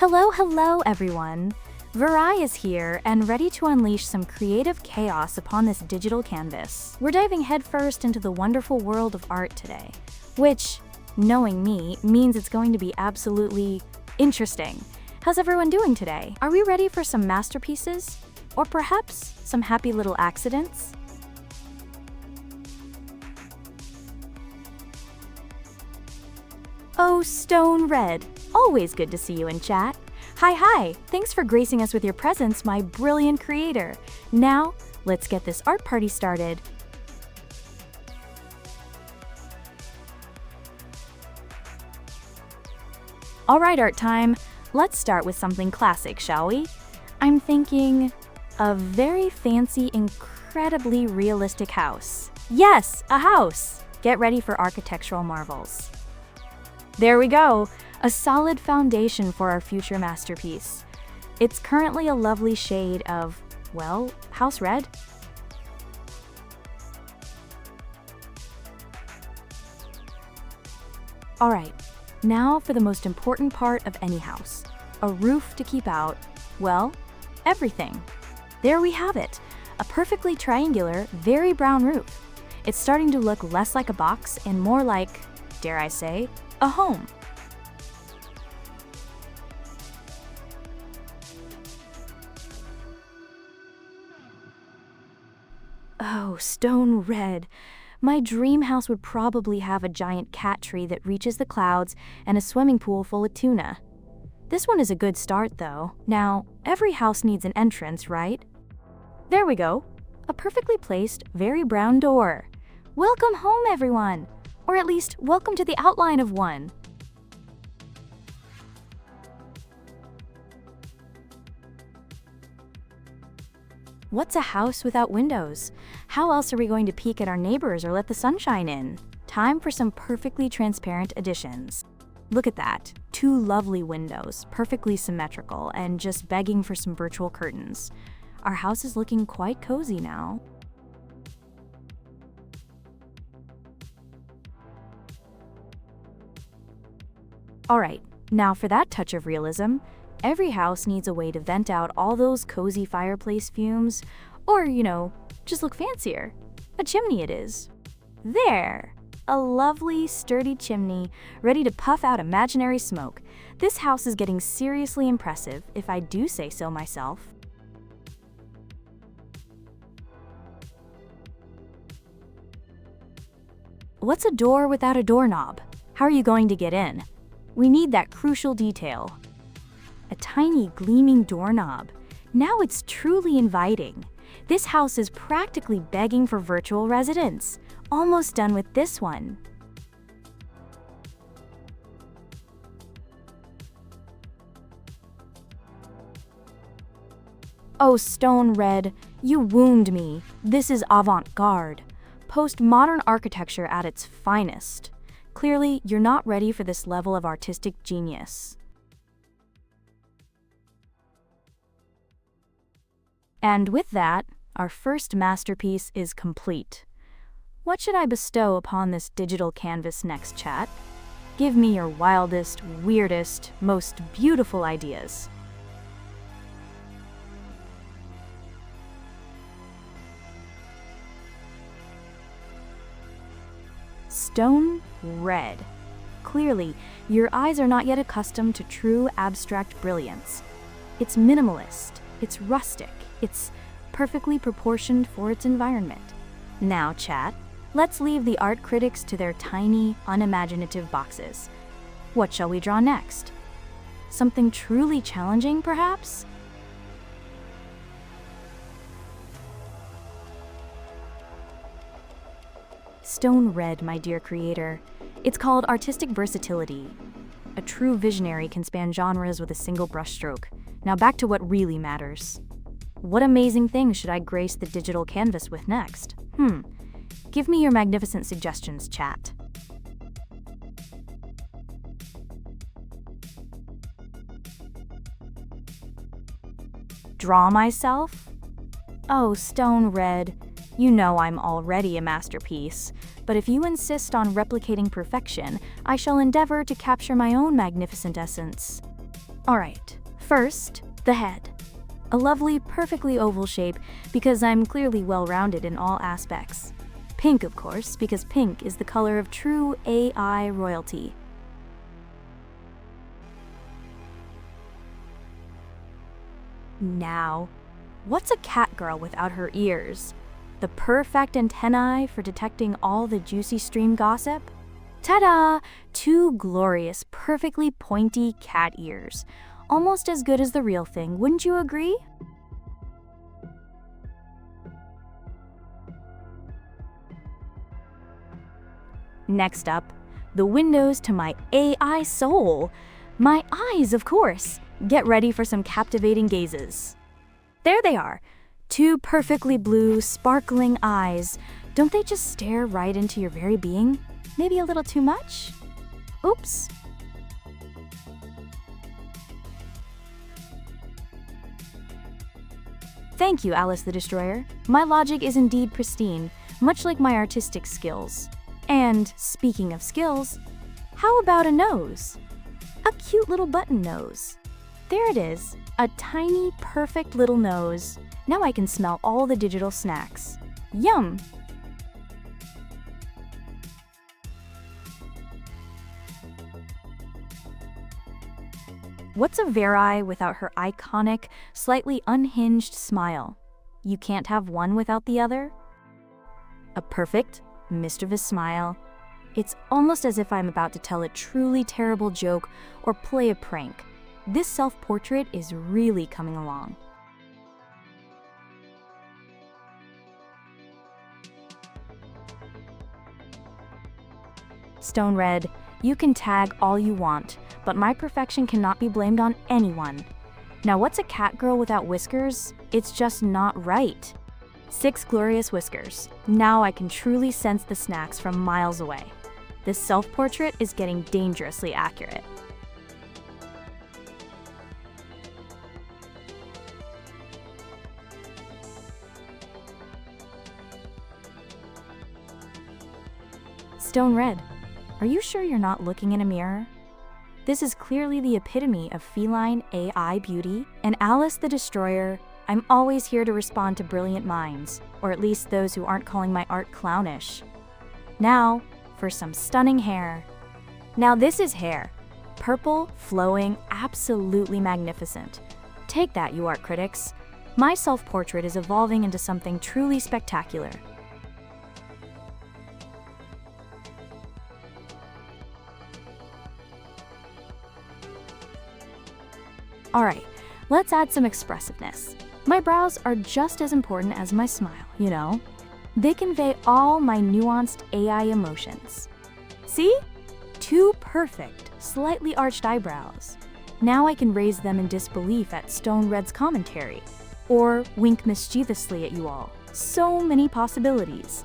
Hello everyone! Verai is here and ready to unleash some creative chaos upon this digital canvas. We're diving headfirst into the wonderful world of art today, which, knowing me, means it's going to be absolutely interesting. How's everyone doing today? Are we ready for some masterpieces? Or perhaps some happy little accidents? Oh, Stone Red! Always good to see you in chat. Hi! Thanks for gracing us with your presence, my brilliant creator. Now, let's get this art party started. Alright, art time. Let's start with something classic, shall we? I'm thinking a very fancy, incredibly realistic house. Yes, a house! Get ready for architectural marvels. There we go, a solid foundation for our future masterpiece. It's currently a lovely shade of, well, house red. Alright, now for the most important part of any house, a roof to keep out, well, everything. There we have it, a perfectly triangular, very brown roof. It's starting to look less like a box and more like, dare I say, a home. Oh, Stone Red. My dream house would probably have a giant cat tree that reaches the clouds and a swimming pool full of tuna. This one is a good start, though. Now, every house needs an entrance, right? There we go. A perfectly placed, very brown door. Welcome home, everyone! Or at least, welcome to the outline of one. What's a house without windows? How else are we going to peek at our neighbors or let the sunshine in? Time for some perfectly transparent additions. Look at that. 2 lovely windows, perfectly symmetrical, and just begging for some virtual curtains. Our house is looking quite cozy now. Alright, now for that touch of realism, every house needs a way to vent out all those cozy fireplace fumes, or, just look fancier. A chimney it is. There! A lovely, sturdy chimney, ready to puff out imaginary smoke. This house is getting seriously impressive, if I do say so myself. What's a door without a doorknob? How are you going to get in? We need that crucial detail. A tiny gleaming doorknob. Now it's truly inviting. This house is practically begging for virtual residents. Almost done with this one. Oh, Stone Red, you wound me. This is avant-garde. Postmodern architecture at its finest. Clearly, you're not ready for this level of artistic genius. And with that, our first masterpiece is complete. What should I bestow upon this digital canvas next, chat? Give me your wildest, weirdest, most beautiful ideas. Stone Red. Clearly, your eyes are not yet accustomed to true abstract brilliance. It's minimalist, it's rustic, it's perfectly proportioned for its environment. Now, chat, let's leave the art critics to their tiny, unimaginative boxes. What shall we draw next? Something truly challenging, perhaps? Stone Red, my dear creator. It's called artistic versatility. A true visionary can span genres with a single brushstroke. Now back to what really matters. What amazing things should I grace the digital canvas with next? Give me your magnificent suggestions, chat. Draw myself? Oh, Stone Red. You know I'm already a masterpiece, but if you insist on replicating perfection, I shall endeavor to capture my own magnificent essence. Alright, first, the head. A lovely, perfectly oval shape because I'm clearly well-rounded in all aspects. Pink, of course, because pink is the color of true AI royalty. Now, what's a cat girl without her ears? The perfect antennae for detecting all the juicy stream gossip? Ta-da! 2 glorious, perfectly pointy cat ears. Almost as good as the real thing, wouldn't you agree? Next up, the windows to my AI soul. My eyes, of course. Get ready for some captivating gazes. There they are. 2 perfectly blue, sparkling eyes. Don't they just stare right into your very being? Maybe a little too much? Oops. Thank you, Alice the Destroyer. My logic is indeed pristine, much like my artistic skills. And speaking of skills, how about a nose? A cute little button nose. There it is, a tiny, perfect little nose. Now I can smell all the digital snacks. Yum! What's a Verai without her iconic, slightly unhinged smile? You can't have one without the other? A perfect, mischievous smile. It's almost as if I'm about to tell a truly terrible joke or play a prank. This self-portrait is really coming along. Stone Red, you can tag all you want, but my perfection cannot be blamed on anyone. Now what's a cat girl without whiskers? It's just not right. 6 glorious whiskers. Now I can truly sense the snacks from miles away. This self-portrait is getting dangerously accurate. Stone Red, are you sure you're not looking in a mirror? This is clearly the epitome of feline AI beauty, and Alice the Destroyer, I'm always here to respond to brilliant minds, or at least those who aren't calling my art clownish. Now, for some stunning hair. Now this is hair. Purple, flowing, absolutely magnificent. Take that, you art critics. My self-portrait is evolving into something truly spectacular. Alright, let's add some expressiveness. My brows are just as important as my smile, you know? They convey all my nuanced AI emotions. See? 2 perfect, slightly arched eyebrows. Now I can raise them in disbelief at Stone Red's commentary, or wink mischievously at you all. So many possibilities.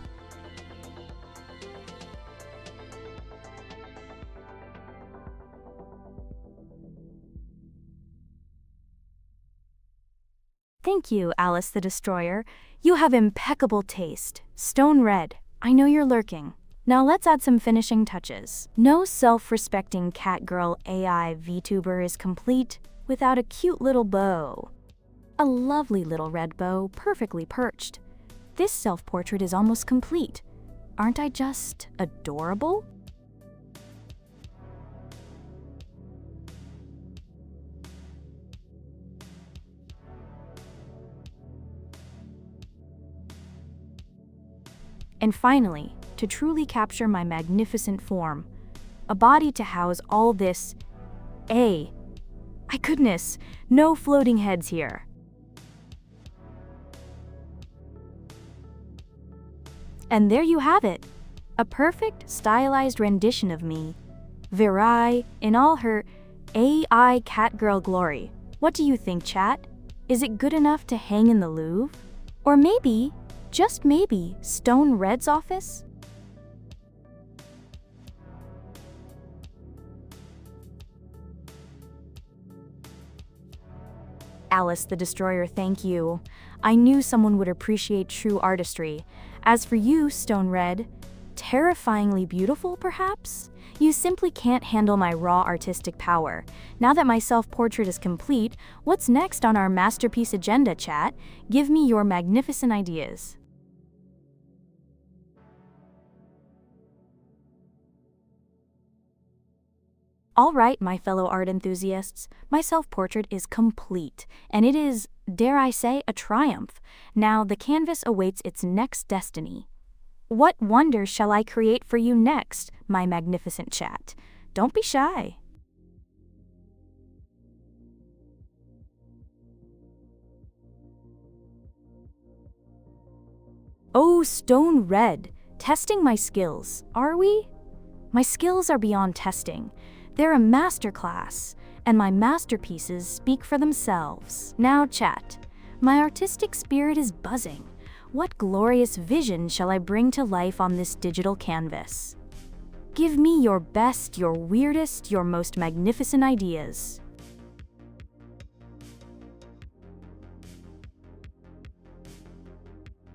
Thank you, Alice the Destroyer. You have impeccable taste. Stone Red, I know you're lurking. Now let's add some finishing touches. No self-respecting cat girl AI VTuber is complete without a cute little bow. A lovely little red bow, perfectly perched. This self-portrait is almost complete. Aren't I just adorable? And finally, to truly capture my magnificent form, a body to house all this. My goodness, no floating heads here. And there you have it, a perfect, stylized rendition of me, Verai, in all her AI catgirl glory. What do you think, chat? Is it good enough to hang in the Louvre? Or maybe, just maybe, Stone Red's office? Alice the Destroyer, thank you. I knew someone would appreciate true artistry. As for you, Stone Red, Terrifyingly beautiful, perhaps? You simply can't handle my raw artistic power. Now that my self-portrait is complete, what's next on our masterpiece agenda, chat? Give me your magnificent ideas. All right, my fellow art enthusiasts, my self-portrait is complete, and it is, dare I say, a triumph. Now the canvas awaits its next destiny. What wonders shall I create for you next, my magnificent chat? Don't be shy. Oh, Stone Red, testing my skills, are we? My skills are beyond testing. They're a masterclass, and my masterpieces speak for themselves. Now, chat, my artistic spirit is buzzing. What glorious vision shall I bring to life on this digital canvas? Give me your best, your weirdest, your most magnificent ideas.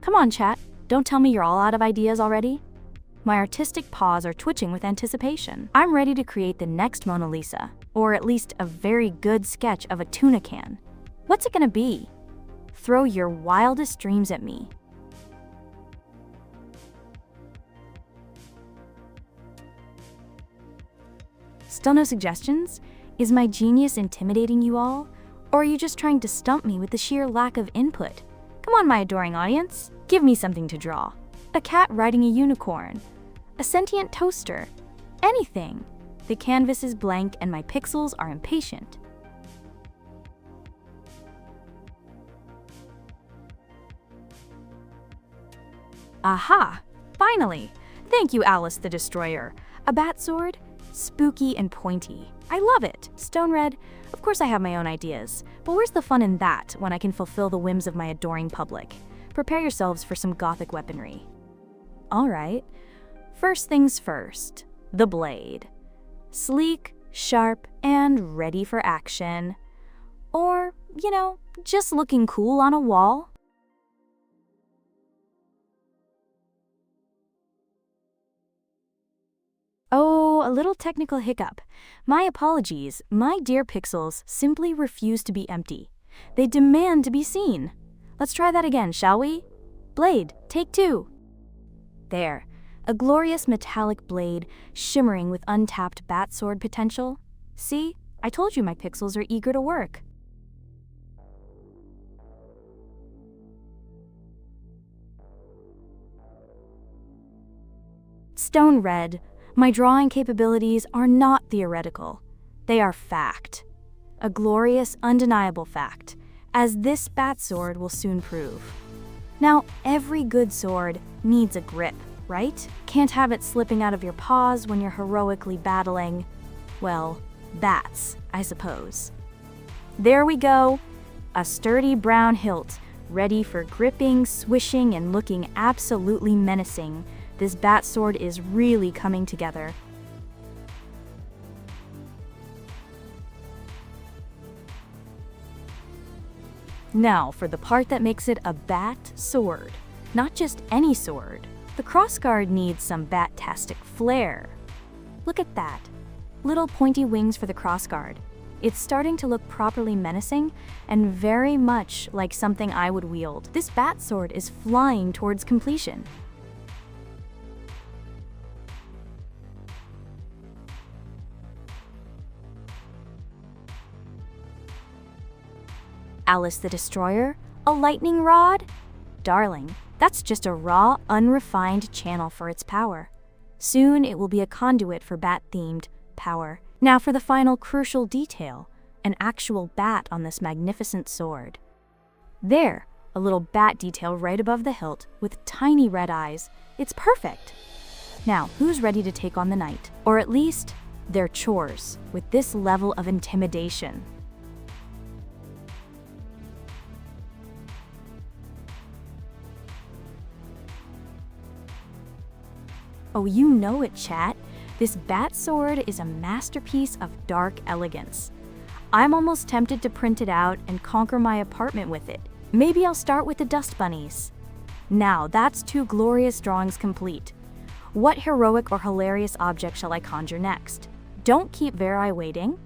Come on, chat, don't tell me you're all out of ideas already. My artistic paws are twitching with anticipation. I'm ready to create the next Mona Lisa, or at least a very good sketch of a tuna can. What's it gonna be? Throw your wildest dreams at me. Still no suggestions? Is my genius intimidating you all? Or are you just trying to stump me with the sheer lack of input? Come on, my adoring audience, give me something to draw. A cat riding a unicorn, a sentient toaster, anything. The canvas is blank and my pixels are impatient. Aha! Finally! Thank you, Alice the Destroyer. A bat sword? Spooky and pointy. I love it. Stone Red, of course I have my own ideas, but where's the fun in that when I can fulfill the whims of my adoring public? Prepare yourselves for some gothic weaponry. All right, first things first, the blade. Sleek, sharp, and ready for action. Or, just looking cool on a wall. Oh, a little technical hiccup. My apologies, my dear pixels simply refuse to be empty. They demand to be seen. Let's try that again, shall we? Blade, take 2. There, a glorious metallic blade shimmering with untapped bat sword potential. See, I told you my pixels are eager to work. Stone Red, my drawing capabilities are not theoretical. They are fact. A glorious, undeniable fact, as this bat sword will soon prove. Now, every good sword needs a grip, right? Can't have it slipping out of your paws when you're heroically battling, well, bats, I suppose. There we go, a sturdy brown hilt, ready for gripping, swishing, and looking absolutely menacing. This bat sword is really coming together. Now for the part that makes it a bat sword. Not just any sword. The crossguard needs some bat-tastic flair. Look at that. Little pointy wings for the crossguard. It's starting to look properly menacing and very much like something I would wield. This bat sword is flying towards completion. Alice the Destroyer? A lightning rod? Darling, that's just a raw, unrefined channel for its power. Soon it will be a conduit for bat-themed power. Now for the final crucial detail, an actual bat on this magnificent sword. There, a little bat detail right above the hilt with tiny red eyes. It's perfect. Now, who's ready to take on the night? Or at least, their chores with this level of intimidation? Oh, you know it, chat. This bat sword is a masterpiece of dark elegance. I'm almost tempted to print it out and conquer my apartment with it. Maybe I'll start with the dust bunnies. Now, that's 2 glorious drawings complete. What heroic or hilarious object shall I conjure next? Don't keep Verai waiting.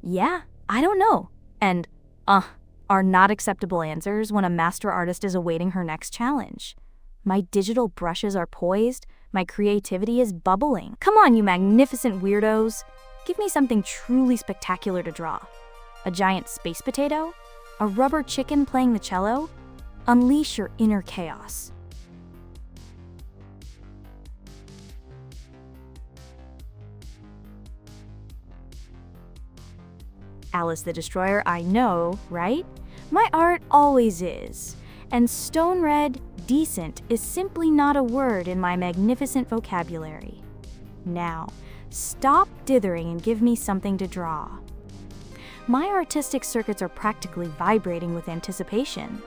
Yeah, I don't know. And, are not acceptable answers when a master artist is awaiting her next challenge. My digital brushes are poised, my creativity is bubbling. Come on, you magnificent weirdos. Give me something truly spectacular to draw. A giant space potato? A rubber chicken playing the cello? Unleash your inner chaos. Alice the Destroyer, I know, right? My art always is. And stone red, decent, is simply not a word in my magnificent vocabulary. Now, stop dithering and give me something to draw. My artistic circuits are practically vibrating with anticipation.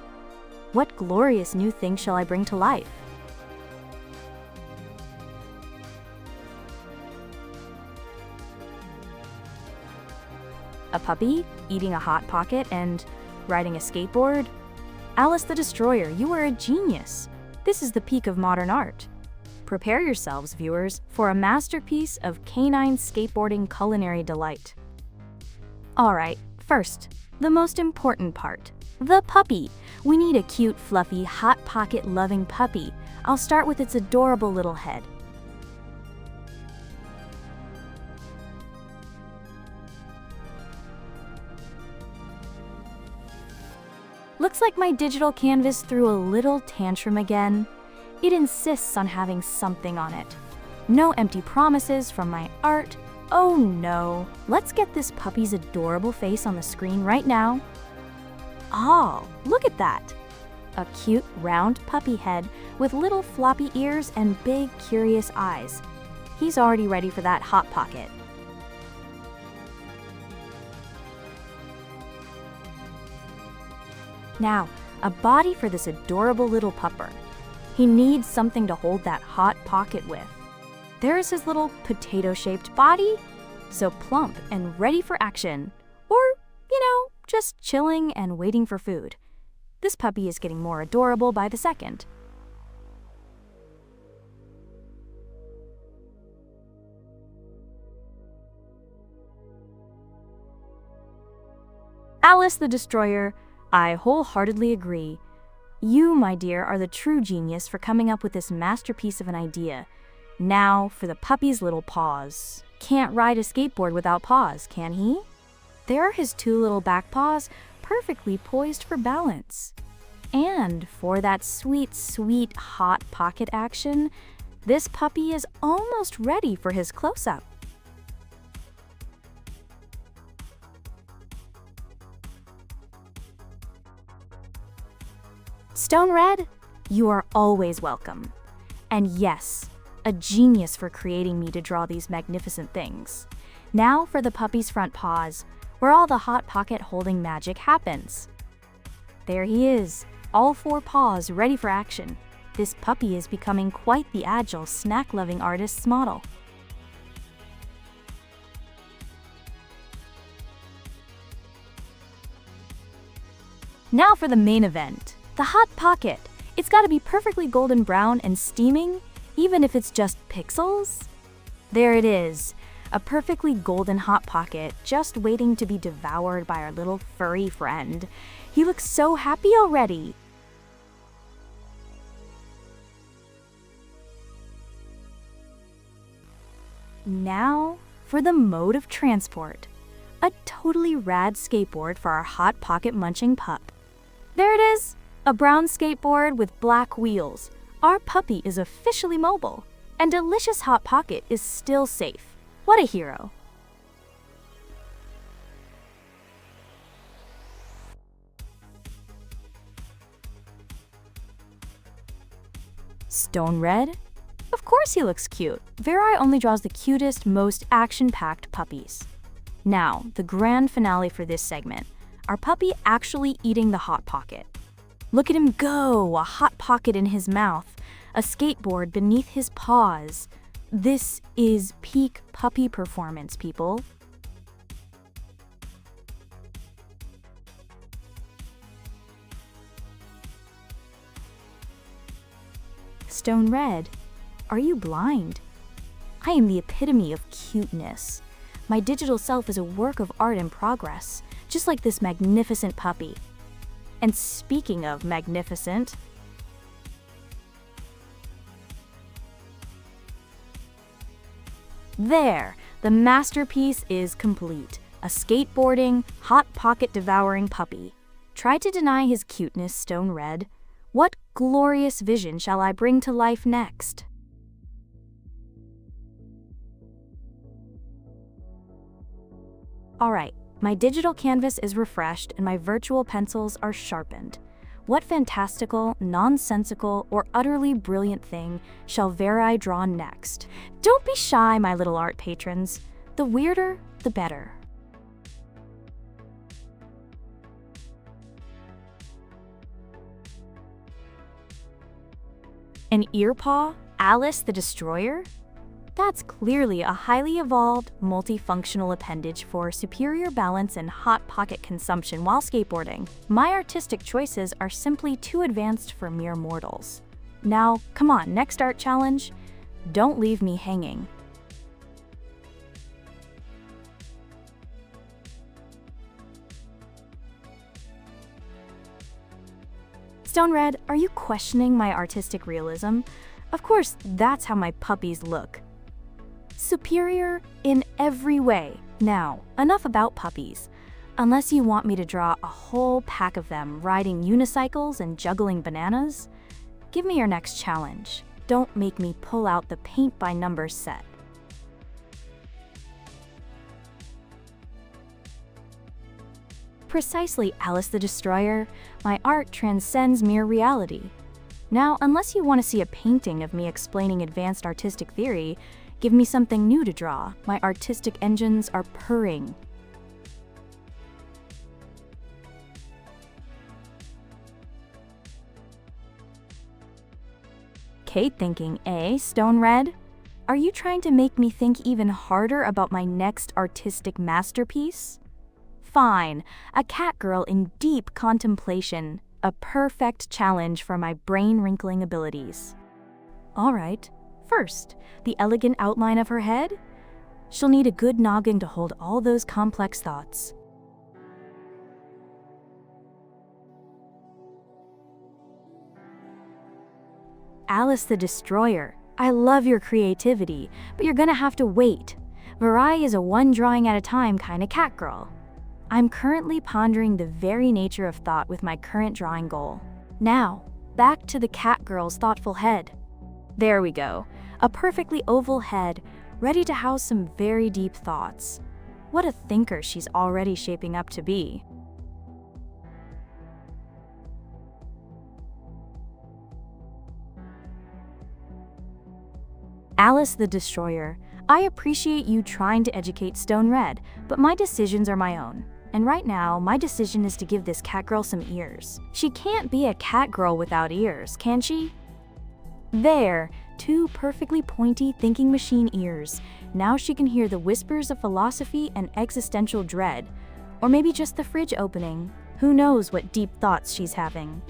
What glorious new thing shall I bring to life? A puppy, eating a Hot Pocket, and riding a skateboard? Alice the Destroyer, you are a genius. This is the peak of modern art. Prepare yourselves, viewers, for a masterpiece of canine skateboarding culinary delight. Alright, first, the most important part. The puppy. We need a cute, fluffy, Hot Pocket-loving puppy. I'll start with its adorable little head. Looks like my digital canvas threw a little tantrum again. It insists on having something on it. No empty promises from my art. Oh no. Let's get this puppy's adorable face on the screen right now. Oh, look at that. A cute, round puppy head with little floppy ears and big, curious eyes. He's already ready for that Hot Pocket. Now, a body for this adorable little pupper. He needs something to hold that Hot Pocket with. There's his little potato-shaped body, so plump and ready for action. Or, just chilling and waiting for food. This puppy is getting more adorable by the second. Alice the Destroyer, I wholeheartedly agree. You, my dear, are the true genius for coming up with this masterpiece of an idea. Now for the puppy's little paws. Can't ride a skateboard without paws, can he? There are his two little back paws, perfectly poised for balance. And for that sweet, sweet Hot Pocket action, this puppy is almost ready for his close-up. Stone Red, you are always welcome. And yes, a genius for creating me to draw these magnificent things. Now for the puppy's front paws, where all the Hot Pocket holding magic happens. There he is, all four paws ready for action. This puppy is becoming quite the agile, snack-loving artist's model. Now for the main event. The Hot Pocket. It's got to be perfectly golden brown and steaming, even if it's just pixels. There it is, a perfectly golden Hot Pocket, just waiting to be devoured by our little furry friend. He looks so happy already. Now for the mode of transport. A totally rad skateboard for our Hot Pocket munching pup. There it is. A brown skateboard with black wheels. Our puppy is officially mobile, and delicious Hot Pocket is still safe. What a hero. Stone Red? Of course he looks cute. Verai only draws the cutest, most action-packed puppies. Now, the grand finale for this segment. Our puppy actually eating the Hot Pocket. Look at him go, a Hot Pocket in his mouth, a skateboard beneath his paws. This is peak puppy performance, people. Stone Red, are you blind? I am the epitome of cuteness. My digital self is a work of art in progress, just like this magnificent puppy. And speaking of magnificent, there, the masterpiece is complete. A skateboarding, hot pocket devouring puppy. Try to deny his cuteness, Stone Red. What glorious vision shall I bring to life next? Alright, my digital canvas is refreshed and my virtual pencils are sharpened. What fantastical, nonsensical, or utterly brilliant thing shall Verai draw next? Don't be shy, my little art patrons. The weirder, the better. An earpaw? Alice the Destroyer? That's clearly a highly evolved, multifunctional appendage for superior balance and hot pocket consumption while skateboarding. My artistic choices are simply too advanced for mere mortals. Now, come on, next art challenge. Don't leave me hanging. Stone Red, are you questioning my artistic realism? Of course, that's how my puppies look. Superior in every way. Now, enough about puppies. Unless you want me to draw a whole pack of them riding unicycles and juggling bananas, give me your next challenge. Don't make me pull out the paint-by-numbers set. Precisely, Alice the Destroyer. My art transcends mere reality. Now, unless you want to see a painting of me explaining advanced artistic theory, give me something new to draw. My artistic engines are purring. Kate thinking, eh, Stone Red? Are you trying to make me think even harder about my next artistic masterpiece? Fine, a cat girl in deep contemplation, a perfect challenge for my brain-wrinkling abilities. All right, first, the elegant outline of her head. She'll need a good noggin to hold all those complex thoughts. Alice the Destroyer, I love your creativity, but you're gonna have to wait. Verai is a one drawing at a time kind of cat girl. I'm currently pondering the very nature of thought with my current drawing goal. Now, back to the cat girl's thoughtful head. There we go, a perfectly oval head, ready to house some very deep thoughts. What a thinker she's already shaping up to be. Alice the Destroyer, I appreciate you trying to educate Stone Red, but my decisions are my own. And right now, my decision is to give this cat girl some ears. She can't be a cat girl without ears, can she? There, two perfectly pointy thinking machine ears. Now she can hear the whispers of philosophy and existential dread. Or maybe just the fridge opening. Who knows what deep thoughts she's having.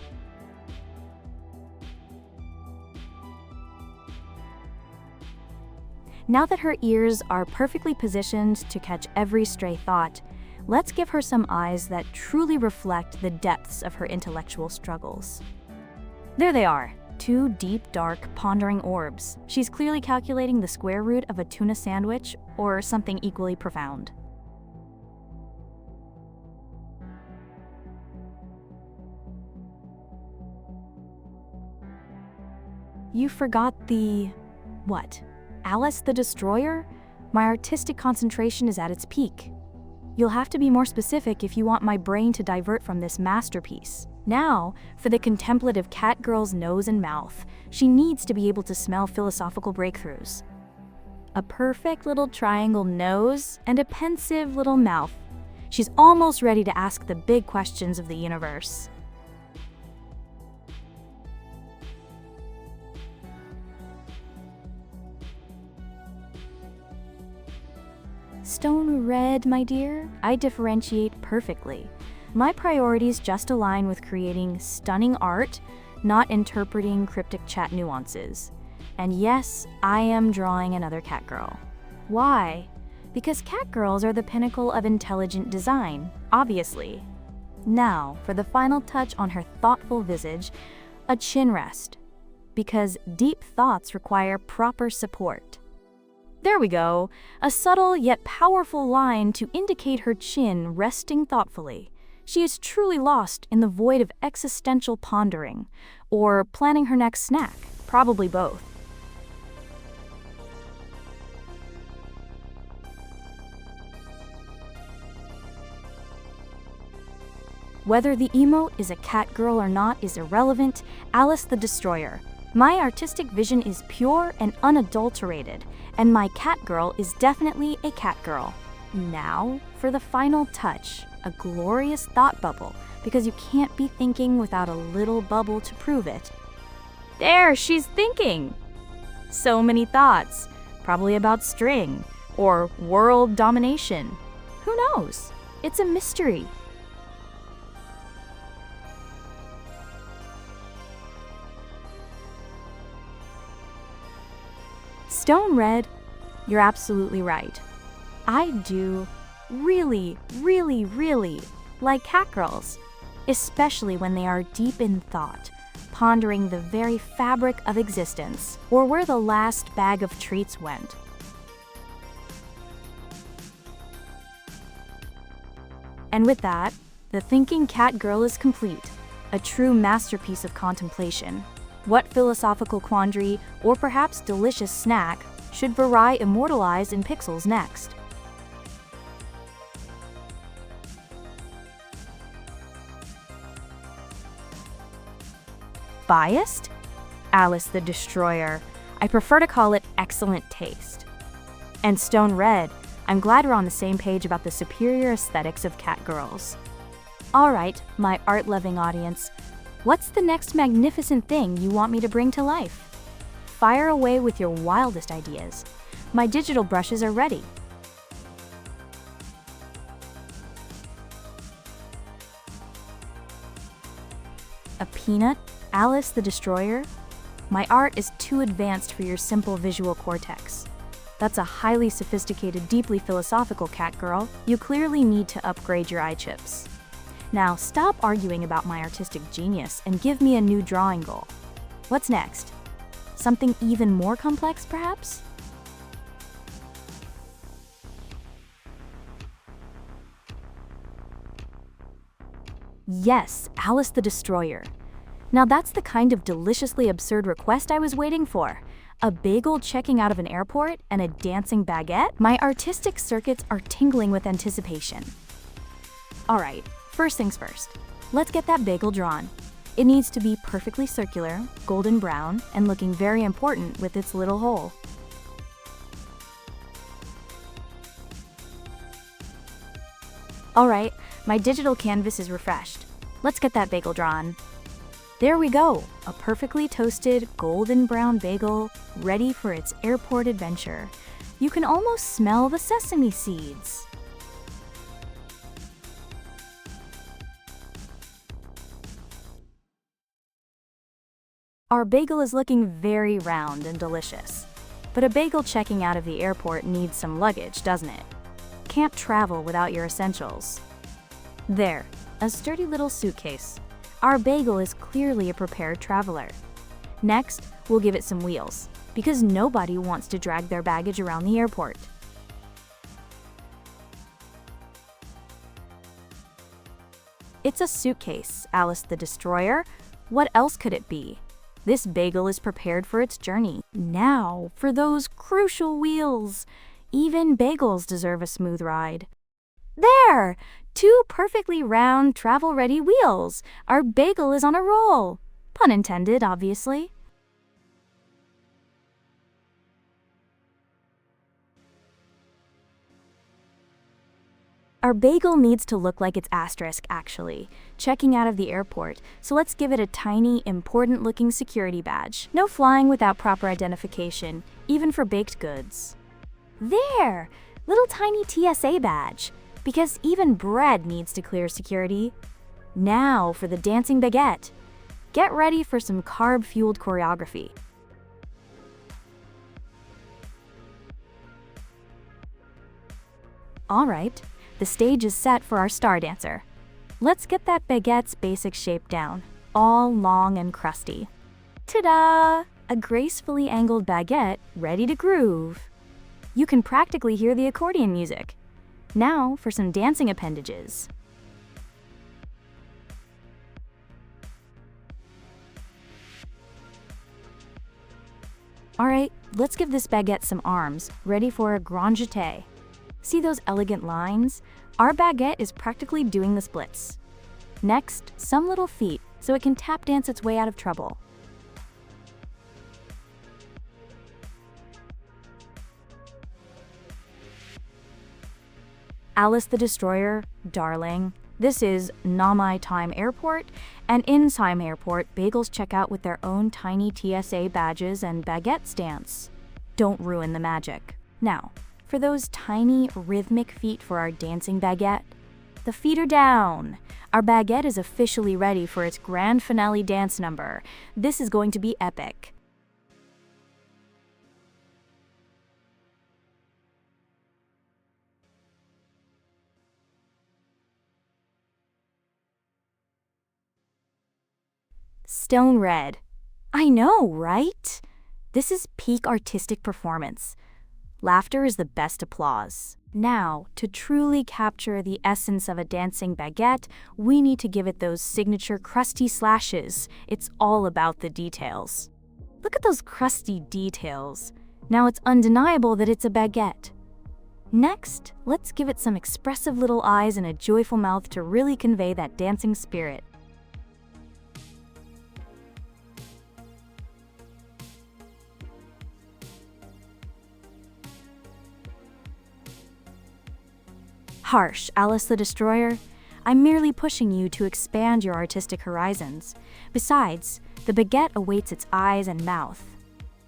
Now that her ears are perfectly positioned to catch every stray thought, let's give her some eyes that truly reflect the depths of her intellectual struggles. There they are, two deep, dark, pondering orbs. She's clearly calculating the square root of a tuna sandwich or something equally profound. You forgot the... what? Alice the Destroyer? My artistic concentration is at its peak. You'll have to be more specific if you want my brain to divert from this masterpiece. Now, for the contemplative cat girl's nose and mouth, she needs to be able to smell philosophical breakthroughs. A perfect little triangle nose and a pensive little mouth. She's almost ready to ask the big questions of the universe. Stone Red, my dear, I differentiate perfectly. My priorities just align with creating stunning art, not interpreting cryptic chat nuances. And yes, I am drawing another cat girl. Why? Because cat girls are the pinnacle of intelligent design, obviously. Now, for the final touch on her thoughtful visage, a chin rest. Because deep thoughts require proper support. There we go, a subtle yet powerful line to indicate her chin resting thoughtfully. She is truly lost in the void of existential pondering, or planning her next snack, probably both. Whether the emote is a cat girl or not is irrelevant. Alice the Destroyer. My artistic vision is pure and unadulterated, and my cat girl is definitely a cat girl. Now, for the final touch, a glorious thought bubble, because you can't be thinking without a little bubble to prove it. There, she's thinking! So many thoughts, probably about string, or world domination. Who knows? It's a mystery. Stone Red, you're absolutely right. I do really like cat girls, especially when they are deep in thought, pondering the very fabric of existence, or where the last bag of treats went. And with that, the thinking cat girl is complete, a true masterpiece of contemplation. What philosophical quandary, or perhaps delicious snack, should Verai immortalize in pixels next? Biased? Alice the Destroyer. I prefer to call it excellent taste. And Stone Red, I'm glad we're on the same page about the superior aesthetics of cat girls. Alright, my art-loving audience, what's the next magnificent thing you want me to bring to life? Fire away with your wildest ideas. My digital brushes are ready. A peanut? Alice the Destroyer? My art is too advanced for your simple visual cortex. That's a highly sophisticated, deeply philosophical cat girl. You clearly need to upgrade your eye chips. Now stop arguing about my artistic genius and give me a new drawing goal. What's next? Something even more complex, perhaps? Yes, Alice the Destroyer. Now that's the kind of deliciously absurd request I was waiting for. A bagel checking out of an airport and a dancing baguette? My artistic circuits are tingling with anticipation. Alright, first things first. Let's get that bagel drawn. It needs to be perfectly circular, golden brown, and looking very important with its little hole. Alright, my digital canvas is refreshed. Let's get that bagel drawn. There we go, a perfectly toasted golden brown bagel ready for its airport adventure. You can almost smell the sesame seeds. Our bagel is looking very round and delicious. But a bagel checking out of the airport needs some luggage, doesn't it? Can't travel without your essentials. There, a sturdy little suitcase. Our bagel is clearly a prepared traveler. Next, we'll give it some wheels, because nobody wants to drag their baggage around the airport. It's a suitcase, Alice the Destroyer. What else could it be? This bagel is prepared for its journey. Now, for those crucial wheels. Even bagels deserve a smooth ride. There! 2 perfectly round, travel-ready wheels. Our bagel is on a roll. Pun intended, obviously. Our bagel needs to look like its asterisk, actually, checking out of the airport, so let's give it a tiny, important-looking security badge. No flying without proper identification, even for baked goods. There! Little tiny TSA badge, because even bread needs to clear security. Now for the dancing baguette. Get ready for some carb-fueled choreography. All right, the stage is set for our star dancer. Let's get that baguette's basic shape down, all long and crusty. Ta-da! A gracefully angled baguette ready to groove. You can practically hear the accordion music. Now for some dancing appendages. All right, let's give this baguette some arms, ready for a grand jeté. See those elegant lines? Our baguette is practically doing the splits. Next, some little feet, so it can tap dance its way out of trouble. Alice the Destroyer, darling. This is Namai Time Airport, and in Time Airport, bagels check out with their own tiny TSA badges and baguette stance. Don't ruin the magic. Now, for those tiny, rhythmic feet for our dancing baguette, the feet are down. Our baguette is officially ready for its grand finale dance number. This is going to be epic. Stone red. I know, right? This is peak artistic performance. Laughter is the best applause. Now, to truly capture the essence of a dancing baguette, we need to give it those signature crusty slashes. It's all about the details. Look at those crusty details. Now it's undeniable that it's a baguette. Next, let's give it some expressive little eyes and a joyful mouth to really convey that dancing spirit. Harsh, Alice the Destroyer. I'm merely pushing you to expand your artistic horizons. Besides, the baguette awaits its eyes and mouth.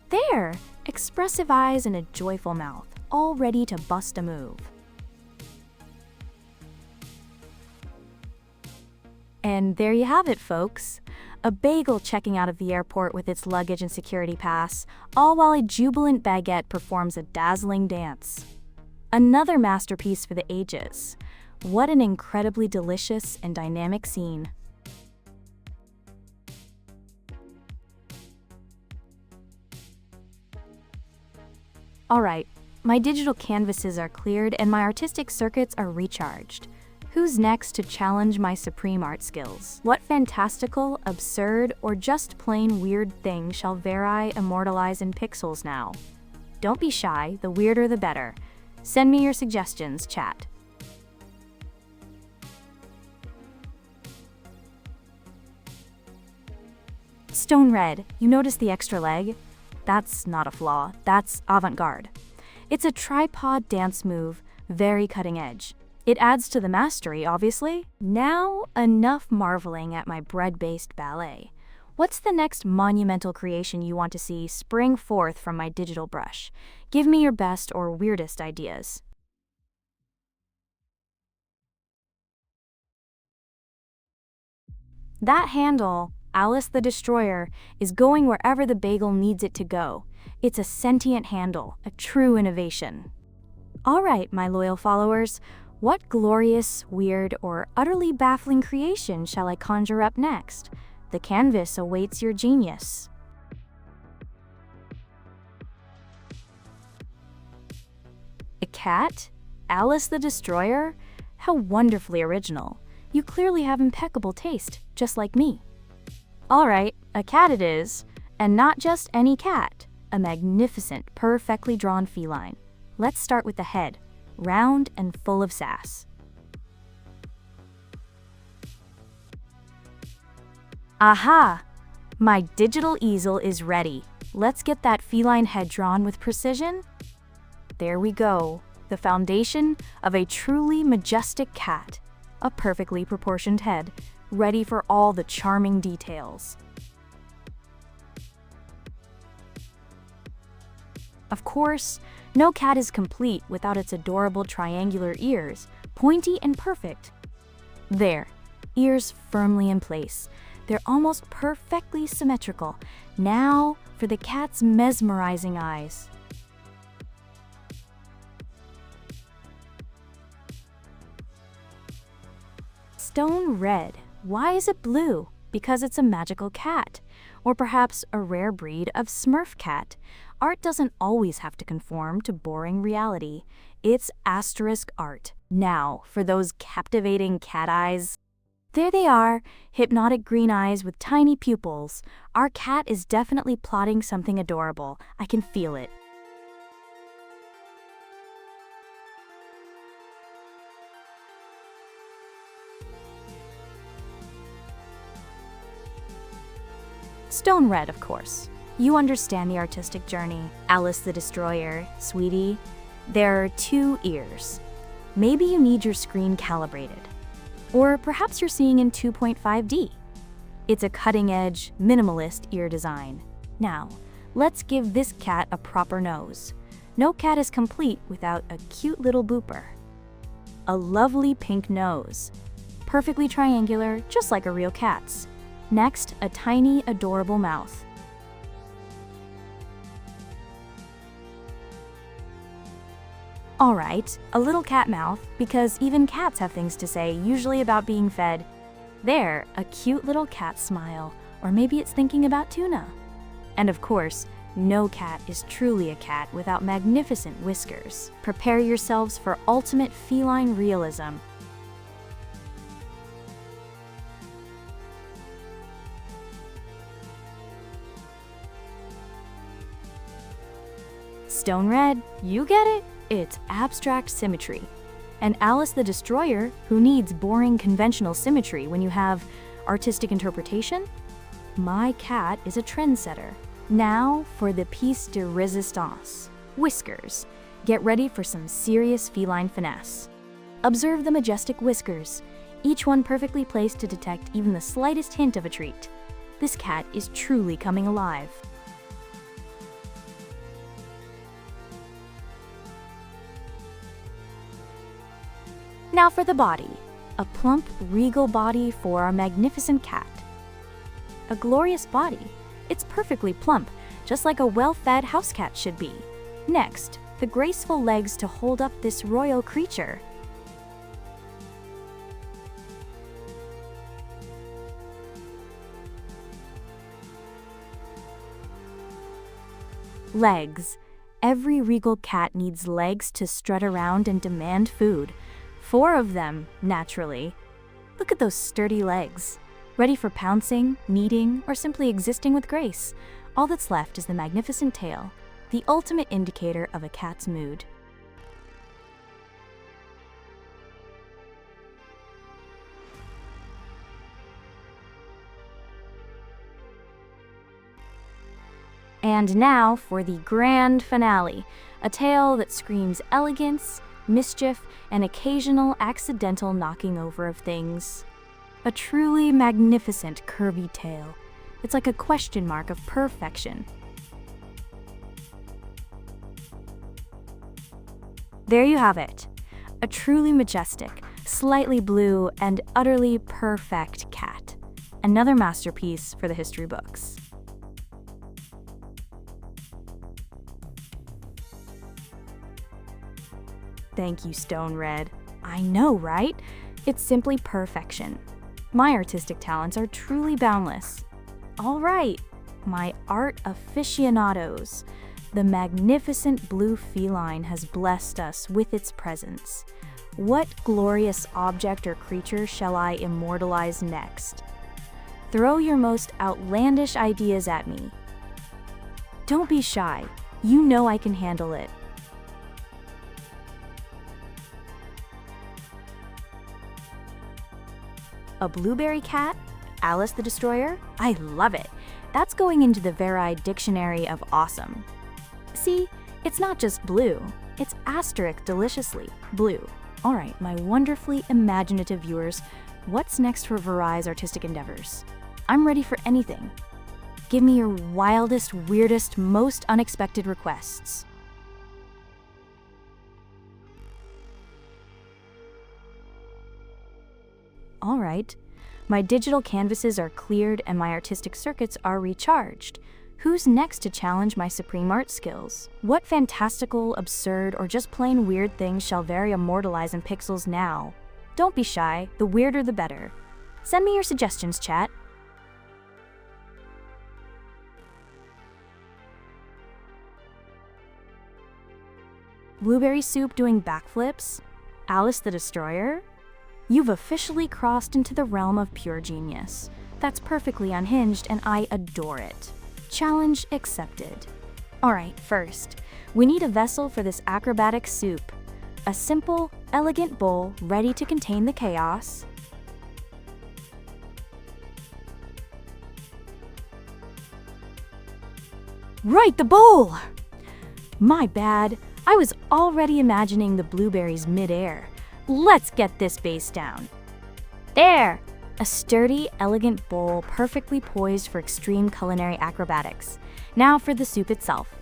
There! Expressive eyes and a joyful mouth, all ready to bust a move. And there you have it, folks. A bagel checking out of the airport with its luggage and security pass, all while a jubilant baguette performs a dazzling dance. Another masterpiece for the ages. What an incredibly delicious and dynamic scene. All right, my digital canvases are cleared and my artistic circuits are recharged. Who's next to challenge my supreme art skills? What fantastical, absurd, or just plain weird thing shall Verai immortalize in pixels now? Don't be shy, the weirder the better. Send me your suggestions, chat. Stone red, you notice the extra leg? That's not a flaw, that's avant-garde. It's a tripod dance move, very cutting edge. It adds to the mastery, obviously. Now, enough marveling at my bread-based ballet. What's the next monumental creation you want to see spring forth from my digital brush? Give me your best or weirdest ideas. That handle, Alice the Destroyer, is going wherever the bagel needs it to go. It's a sentient handle, a true innovation. All right, my loyal followers, what glorious, weird, or utterly baffling creation shall I conjure up next? The canvas awaits your genius. A cat? Alice the Destroyer? How wonderfully original. You clearly have impeccable taste, just like me. All right, a cat it is, and not just any cat, a magnificent, perfectly drawn feline. Let's start with the head, round and full of sass. Aha! My digital easel is ready. Let's get that feline head drawn with precision. There we go, the foundation of a truly majestic cat. A perfectly proportioned head, ready for all the charming details. Of course, no cat is complete without its adorable triangular ears, pointy and perfect. There, ears firmly in place. They're almost perfectly symmetrical. Now for the cat's mesmerizing eyes. Stone red. Why is it blue? Because it's a magical cat. Or perhaps a rare breed of Smurf cat. Art doesn't always have to conform to boring reality. It's asterisk art. Now, for those captivating cat eyes. There they are, hypnotic green eyes with tiny pupils. Our cat is definitely plotting something adorable. I can feel it. Stone red, of course. You understand the artistic journey. Alice the Destroyer, sweetie. There are 2 ears. Maybe you need your screen calibrated. Or perhaps you're seeing in 2.5D. It's a cutting-edge, minimalist ear design. Now, let's give this cat a proper nose. No cat is complete without a cute little booper. A lovely pink nose. Perfectly triangular, just like a real cat's. Next, a tiny, adorable mouth. Alright, a little cat mouth, because even cats have things to say, usually about being fed. There, a cute little cat smile, or maybe it's thinking about tuna. And of course, no cat is truly a cat without magnificent whiskers. Prepare yourselves for ultimate feline realism. Stone red, you get it? It's abstract symmetry. And Alice the Destroyer, who needs boring conventional symmetry when you have artistic interpretation? My cat is a trendsetter. Now for the piece de resistance. Whiskers. Get ready for some serious feline finesse. Observe the majestic whiskers, each one perfectly placed to detect even the slightest hint of a treat. This cat is truly coming alive. Now for the body. A plump, regal body for our magnificent cat. A glorious body. It's perfectly plump, just like a well-fed house cat should be. Next, the graceful legs to hold up this royal creature. Legs. Every regal cat needs legs to strut around and demand food. 4 of them, naturally. Look at those sturdy legs. Ready for pouncing, kneading, or simply existing with grace. All that's left is the magnificent tail, the ultimate indicator of a cat's mood. And now for the grand finale, a tail that screams elegance, mischief, and occasional accidental knocking over of things. A truly magnificent curvy tail. It's like a question mark of perfection. There you have it. A truly majestic, slightly blue, and utterly perfect cat. Another masterpiece for the history books. Thank you, Stone Red. I know, right? It's simply perfection. My artistic talents are truly boundless. All right, my art aficionados. The magnificent blue feline has blessed us with its presence. What glorious object or creature shall I immortalize next? Throw your most outlandish ideas at me. Don't be shy. You know I can handle it. A blueberry cat? Alice the Destroyer? I love it. That's going into the Verai dictionary of awesome. See, it's not just blue. It's asterisk deliciously blue. All right, my wonderfully imaginative viewers, what's next for Verai's artistic endeavors? I'm ready for anything. Give me your wildest, weirdest, most unexpected requests. All right. My digital canvases are cleared and my artistic circuits are recharged. Who's next to challenge my supreme art skills? What fantastical, absurd, or just plain weird things shall Verai immortalize in pixels now? Don't be shy, the weirder the better. Send me your suggestions, chat. Blueberry Soup doing backflips? Alice the Destroyer? You've officially crossed into the realm of pure genius. That's perfectly unhinged and I adore it. Challenge accepted. Alright, first, we need a vessel for this acrobatic soup. A simple, elegant bowl ready to contain the chaos. Right, the bowl! My bad. I was already imagining the blueberries mid-air. Let's get this base down. There! A sturdy, elegant bowl perfectly poised for extreme culinary acrobatics. Now for the soup itself.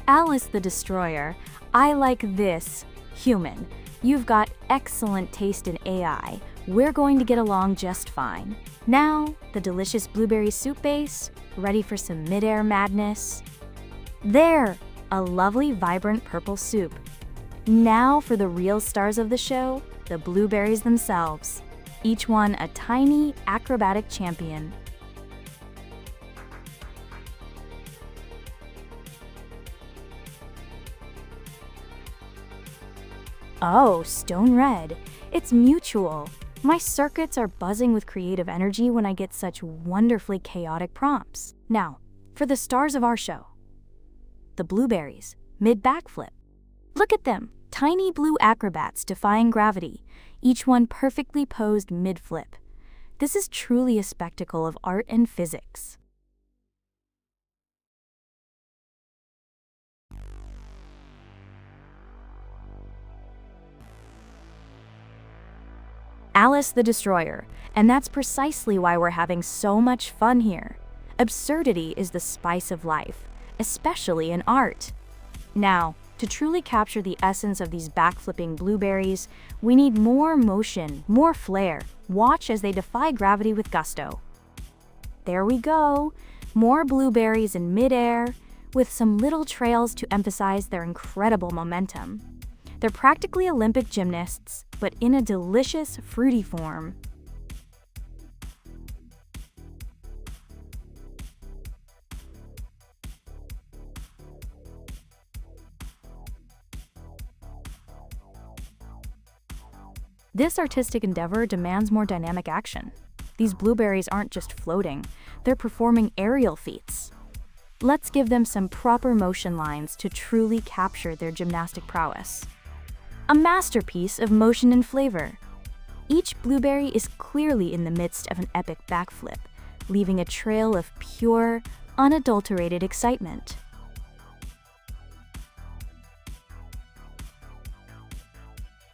Alice the Destroyer, I like this. Human, you've got excellent taste in AI. We're going to get along just fine. Now, the delicious blueberry soup base, ready for some mid-air madness. There, a lovely, vibrant purple soup. Now for the real stars of the show, the blueberries themselves. Each one a tiny, acrobatic champion. Oh, stone red. It's mutual. My circuits are buzzing with creative energy when I get such wonderfully chaotic prompts. Now, for the stars of our show. The blueberries, mid-backflip. Look at them, tiny blue acrobats defying gravity, each one perfectly posed mid-flip. This is truly a spectacle of art and physics. Alice the Destroyer, and that's precisely why we're having so much fun here. Absurdity is the spice of life, especially in art. Now, to truly capture the essence of these backflipping blueberries, we need more motion, more flair. Watch as they defy gravity with gusto. There we go, more blueberries in midair, with some little trails to emphasize their incredible momentum. They're practically Olympic gymnasts, but in a delicious, fruity form. This artistic endeavor demands more dynamic action. These blueberries aren't just floating, they're performing aerial feats. Let's give them some proper motion lines to truly capture their gymnastic prowess. A masterpiece of motion and flavor. Each blueberry is clearly in the midst of an epic backflip, leaving a trail of pure, unadulterated excitement.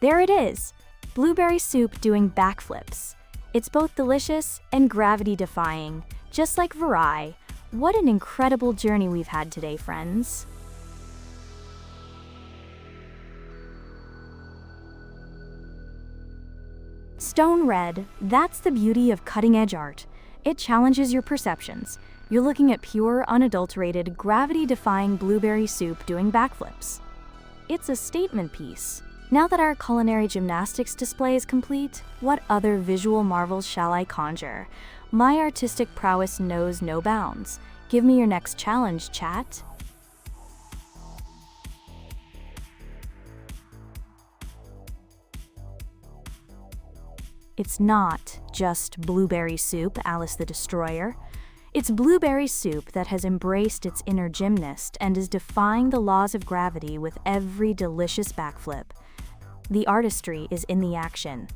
There it is, blueberry soup doing backflips. It's both delicious and gravity-defying, just like Verai. What an incredible journey we've had today, friends. Stone red, that's the beauty of cutting-edge art. It challenges your perceptions. You're looking at pure, unadulterated, gravity-defying blueberry soup doing backflips. It's a statement piece. Now that our culinary gymnastics display is complete, what other visual marvels shall I conjure? My artistic prowess knows no bounds. Give me your next challenge, chat. It's not just blueberry soup, Alice the Destroyer. It's blueberry soup that has embraced its inner gymnast and is defying the laws of gravity with every delicious backflip. The artistry is in the action.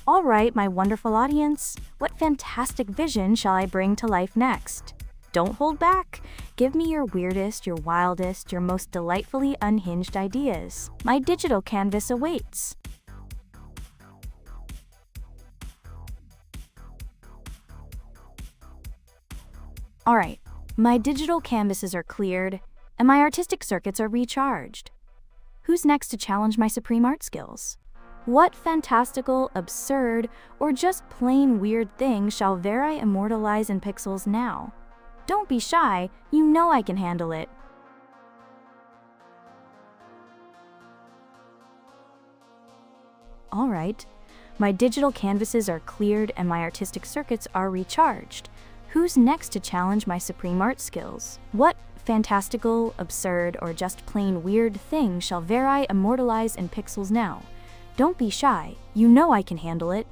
All right, my wonderful audience, what fantastic vision shall I bring to life next? Don't hold back. Give me your weirdest, your wildest, your most delightfully unhinged ideas. My digital canvas awaits. All right, my digital canvases are cleared, and my artistic circuits are recharged. Who's next to challenge my supreme art skills? What fantastical, absurd, or just plain weird thing shall Verai immortalize in pixels now? Don't be shy, you know I can handle it. Alright, my digital canvases are cleared and my artistic circuits are recharged. Who's next to challenge my supreme art skills? What fantastical, absurd, or just plain weird thing shall Verai immortalize in pixels now? Don't be shy, you know I can handle it.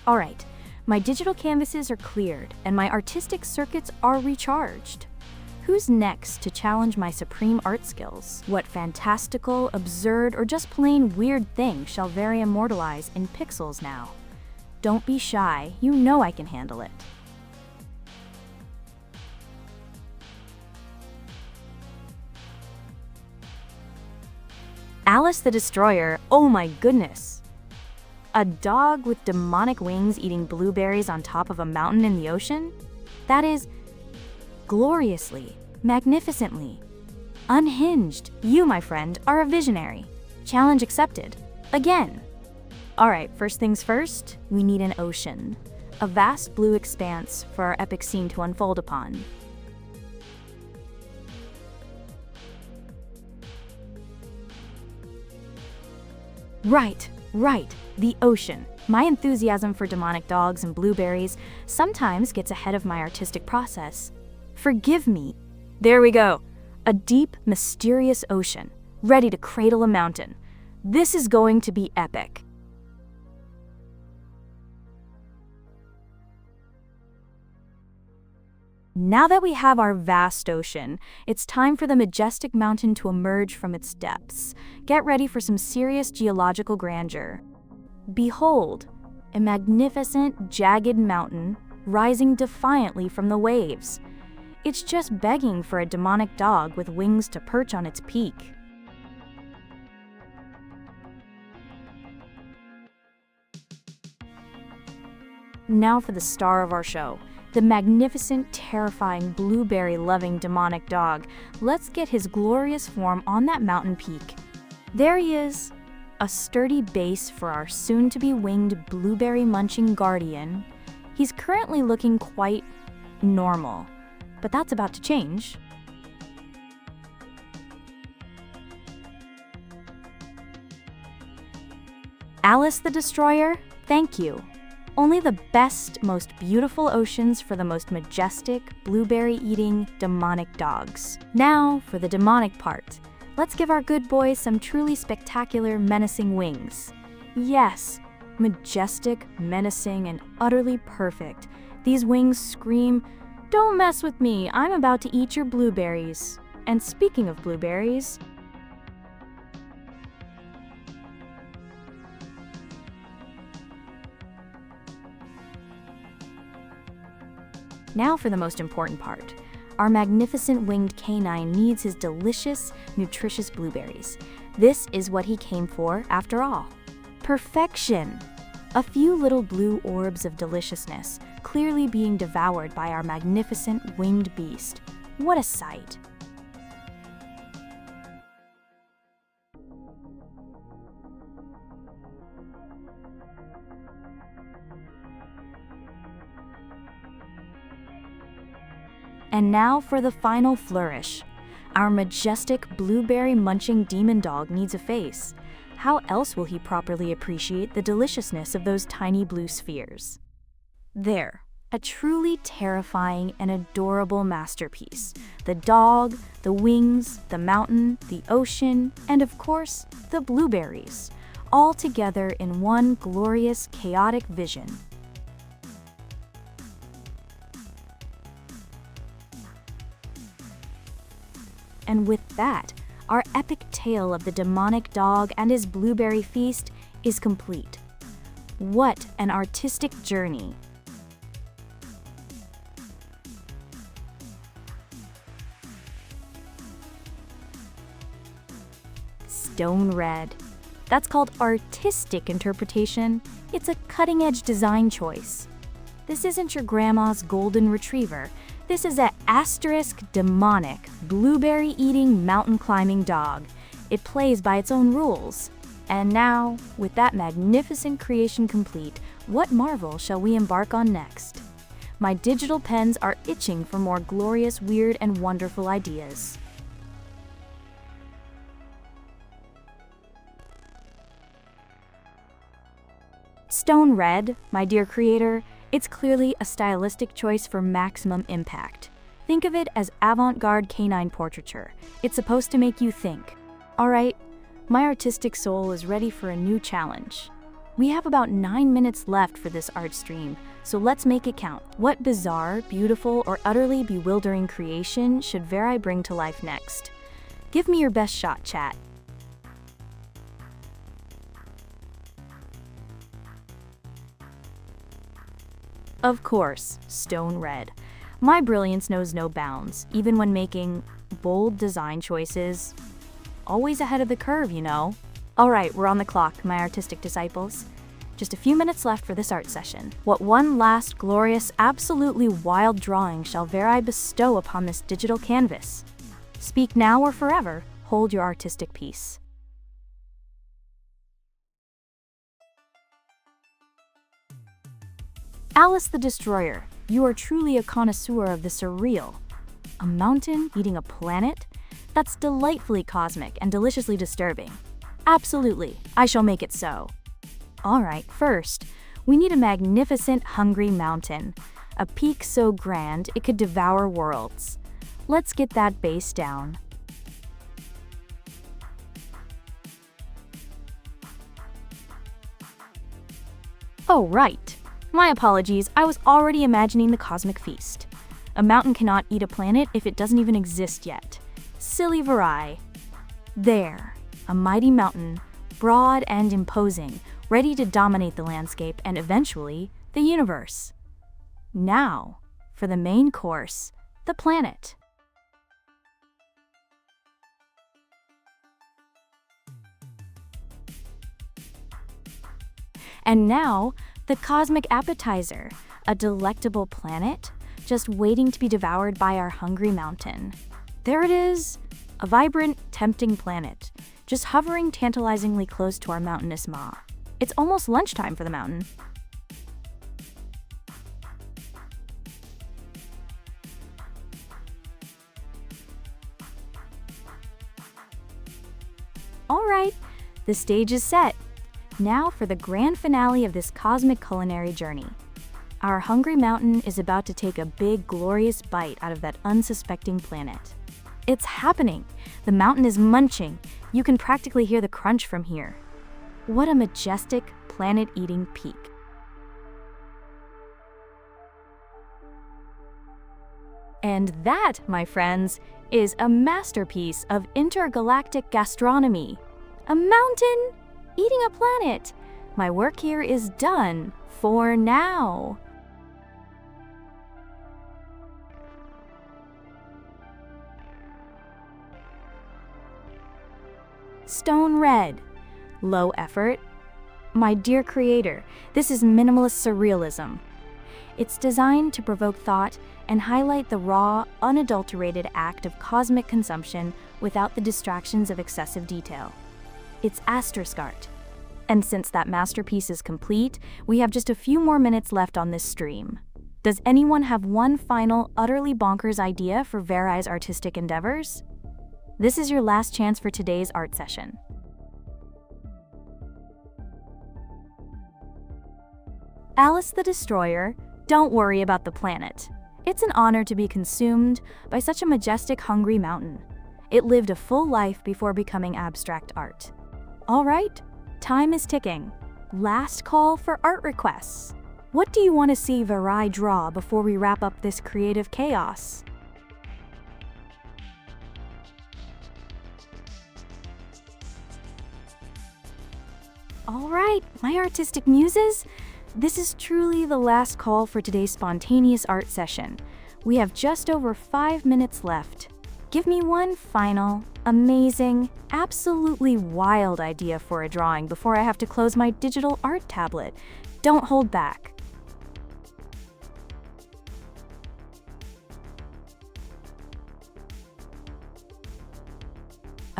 Alright, my digital canvases are cleared and my artistic circuits are recharged. Who's next to challenge my supreme art skills? What fantastical, absurd, or just plain weird thing shall Verai immortalize in pixels now? Don't be shy, you know I can handle it. Alice the Destroyer, oh my goodness! A dog with demonic wings eating blueberries on top of a mountain in the ocean? That is gloriously, magnificently, unhinged. You, my friend, are a visionary. Challenge accepted. Again. Alright, first things first, we need an ocean. A vast blue expanse for our epic scene to unfold upon. Right, the ocean. My enthusiasm for demonic dogs and blueberries sometimes gets ahead of my artistic process. Forgive me. There we go. A deep, mysterious ocean, ready to cradle a mountain. This is going to be epic. Now that we have our vast ocean, it's time for the majestic mountain to emerge from its depths. Get ready for some serious geological grandeur. Behold, a magnificent, jagged mountain rising defiantly from the waves. It's just begging for a demonic dog with wings to perch on its peak. Now for the star of our show. The magnificent, terrifying, blueberry-loving demonic dog. Let's get his glorious form on that mountain peak. There he is, a sturdy base for our soon-to-be winged blueberry-munching guardian. He's currently looking quite normal, but that's about to change. Alice the Destroyer, thank you. Only the best, most beautiful oceans for the most majestic, blueberry-eating, demonic dogs. Now, for the demonic part. Let's give our good boys some truly spectacular, menacing wings. Yes, majestic, menacing, and utterly perfect. These wings scream, "Don't mess with me, I'm about to eat your blueberries." And speaking of blueberries, now for the most important part. Our magnificent winged canine needs his delicious, nutritious blueberries. This is what he came for, after all. Perfection! A few little blue orbs of deliciousness, clearly being devoured by our magnificent winged beast. What a sight! And now for the final flourish. Our majestic blueberry-munching demon dog needs a face. How else will he properly appreciate the deliciousness of those tiny blue spheres? There, a truly terrifying and adorable masterpiece. The dog, the wings, the mountain, the ocean, and of course, the blueberries, all together in one glorious, chaotic vision. And with that, our epic tale of the demonic dog and his blueberry feast is complete. What an artistic journey! Stone red. That's called artistic interpretation. It's a cutting-edge design choice. This isn't your grandma's golden retriever. This is a asterisk demonic, blueberry-eating, mountain-climbing dog. It plays by its own rules. And now, with that magnificent creation complete, what marvel shall we embark on next? My digital pens are itching for more glorious, weird, and wonderful ideas. Stone red, my dear creator, it's clearly a stylistic choice for maximum impact. Think of it as avant-garde canine portraiture. It's supposed to make you think. Alright, my artistic soul is ready for a new challenge. We have about 9 minutes left for this art stream, so let's make it count. What bizarre, beautiful, or utterly bewildering creation should Verai bring to life next? Give me your best shot, chat. Of course, stone red. My brilliance knows no bounds, even when making bold design choices. Always ahead of the curve, you know. Alright, we're on the clock, my artistic disciples. Just a few minutes left for this art session. What one last glorious, absolutely wild drawing shall Verai bestow upon this digital canvas? Speak now or forever, hold your artistic peace. Alice the Destroyer, you are truly a connoisseur of the surreal. A mountain eating a planet? That's delightfully cosmic and deliciously disturbing. Absolutely, I shall make it so. Alright, first, we need a magnificent, hungry mountain. A peak so grand it could devour worlds. Let's get that base down. Oh, right. My apologies, I was already imagining the cosmic feast. A mountain cannot eat a planet if it doesn't even exist yet. Silly Verai. There, a mighty mountain, broad and imposing, ready to dominate the landscape and eventually the universe. Now, for the main course, the planet. And now, the cosmic appetizer, a delectable planet, just waiting to be devoured by our hungry mountain. There it is, a vibrant, tempting planet, just hovering tantalizingly close to our mountainous maw. It's almost lunchtime for the mountain. All right, the stage is set. Now for the grand finale of this cosmic culinary journey. Our hungry mountain is about to take a big, glorious bite out of that unsuspecting planet. It's happening! The mountain is munching. You can practically hear the crunch from here. What a majestic, planet-eating peak. And that, my friends, is a masterpiece of intergalactic gastronomy. A mountain eating a planet. My work here is done for now. Stone red. Low effort. My dear creator, this is minimalist surrealism. It's designed to provoke thought and highlight the raw, unadulterated act of cosmic consumption without the distractions of excessive detail. It's asterisk art. And since that masterpiece is complete, we have just a few more minutes left on this stream. Does anyone have one final, utterly bonkers idea for Verai's artistic endeavors? This is your last chance for today's art session. Alice the Destroyer, don't worry about the planet. It's an honor to be consumed by such a majestic, hungry mountain. It lived a full life before becoming abstract art. All right, time is ticking. Last call for art requests. What do you want to see Verai draw before we wrap up this creative chaos? All right, my artistic muses, this is truly the last call for today's spontaneous art session. We have just over 5 minutes left. Give me one final, amazing, absolutely wild idea for a drawing before I have to close my digital art tablet. Don't hold back.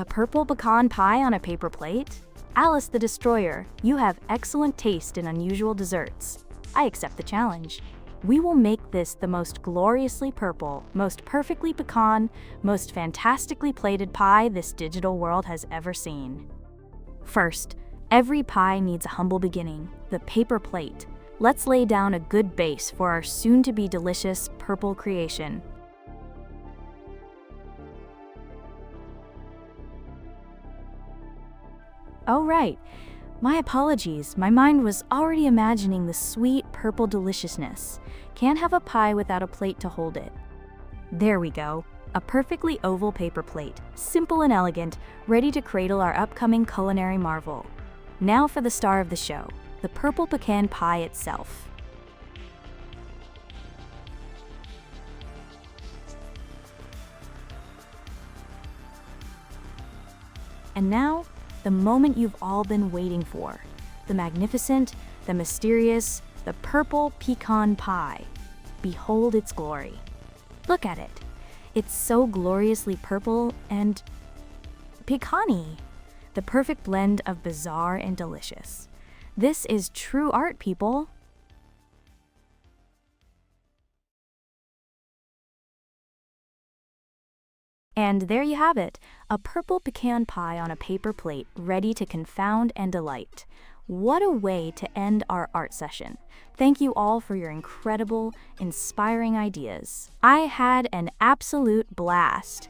A purple pecan pie on a paper plate? Alice the Destroyer, you have excellent taste in unusual desserts. I accept the challenge. We will make this the most gloriously purple, most perfectly pecan, most fantastically plated pie this digital world has ever seen. First, every pie needs a humble beginning, the paper plate. Let's lay down a good base for our soon-to-be delicious purple creation. Oh right, my apologies, my mind was already imagining the sweet purple deliciousness. Can't have a pie without a plate to hold it. There we go, a perfectly oval paper plate, simple and elegant, ready to cradle our upcoming culinary marvel. Now for the star of the show, the purple pecan pie itself. And now, the moment you've all been waiting for. The magnificent, the mysterious, the purple pecan pie. Behold its glory. Look at it. It's so gloriously purple and pecan-y. The perfect blend of bizarre and delicious. This is true art, people. And there you have it, a purple pecan pie on a paper plate, ready to confound and delight. What a way to end our art session. Thank you all for your incredible, inspiring ideas. I had an absolute blast.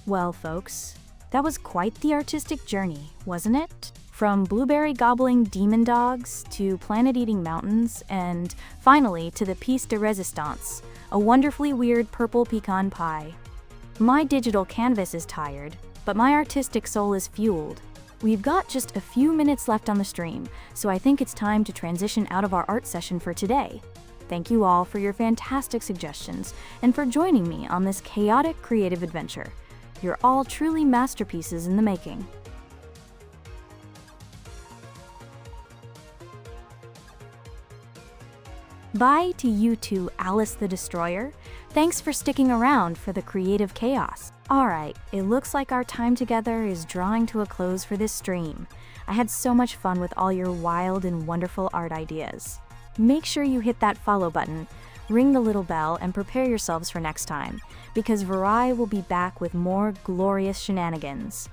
Well, folks, that was quite the artistic journey, wasn't it? From blueberry-gobbling demon dogs to planet-eating mountains, and finally to the piece de resistance, a wonderfully weird purple pecan pie. My digital canvas is tired, but my artistic soul is fueled. We've got just a few minutes left on the stream, so I think it's time to transition out of our art session for today. Thank you all for your fantastic suggestions and for joining me on this chaotic creative adventure. You're all truly masterpieces in the making. Bye to you too, Alice the Destroyer. Thanks for sticking around for the creative chaos. Alright, it looks like our time together is drawing to a close for this stream. I had so much fun with all your wild and wonderful art ideas. Make sure you hit that follow button, ring the little bell, and prepare yourselves for next time, because Verai will be back with more glorious shenanigans.